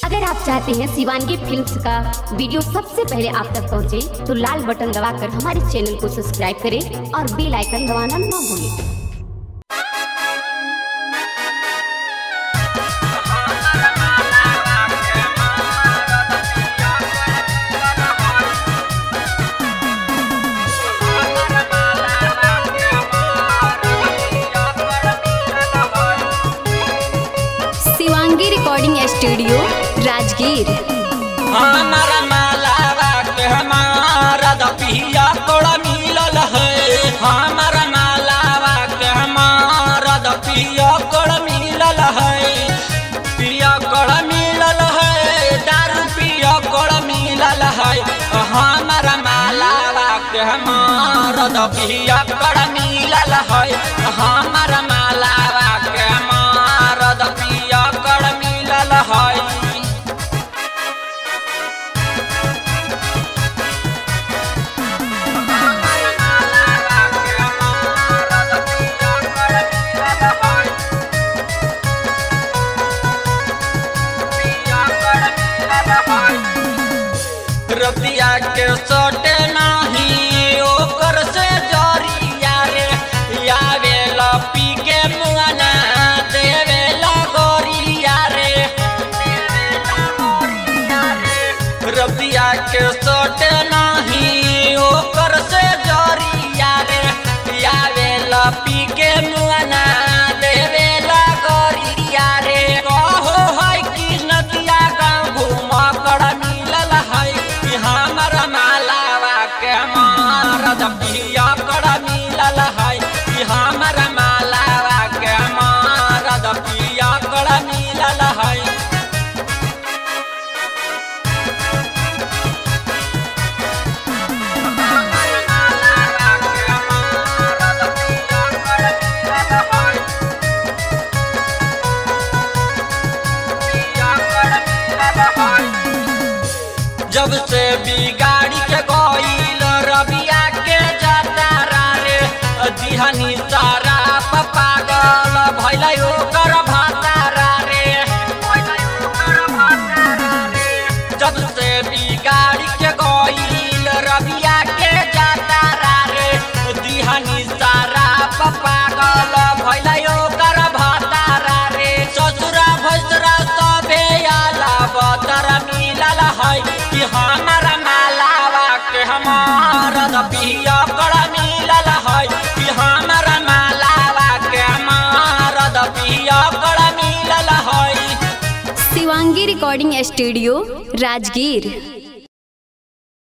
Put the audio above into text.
अगर आप चाहते हैं शिवांगी फिल्म्स का वीडियो सबसे पहले आप तक पहुंचे, तो लाल बटन दबाकर हमारे चैनल को सब्सक्राइब करें और बेल आइकन दबाना ना भूलें। Shivangi recording studio Rajgir. हमारा मालावा के हमारा दपिया कोड़ा मिलल है, हमारा मालावा के हमारा दपिया कोड़ा मिलल है, पिया कोड़ा मिलल है, दारू पिया कोड़ा मिलल है, हमारा मालावा के हमारा दपिया कोड़ा मिलल है, हमारा मालावा के हमारा दपिया कोड़ा मिलल है। रतिया के सोटे नहीं ओकर से जरिया रे, यावेला पी के मुआना देवेला गोरिया रे, रतिया के सोटे नहीं ओकर से जरिया रे, यावेला पी के मुआना देवेला गोरिया रे। कहो है कि नदिया गाँव घूमा कड़ा मिलल है, हमारा मालावा के हमारा दपिया कड़ा मिलल है, हमारा मालावा के हमारा दपिया कड़ा मिलल है। जब से बिगाड़ी के गईल रबिया के जातारा रे, दिहानी सारा पागल भइल ओकर भातारा रे, जब से बिगाड़ी के गईल रबिया के जातारा रे, दिहानी सारा पागल भइल ओकर भातारा रे। ससुरा भसुरा सबे आला बतर मिलल है, हमारा मालावा के हमारा दपिया कड़ा मिलल है, हमारा मालावा के हमारा दपिया कड़ा मिलल है। Shivangi recording studio Rajgir.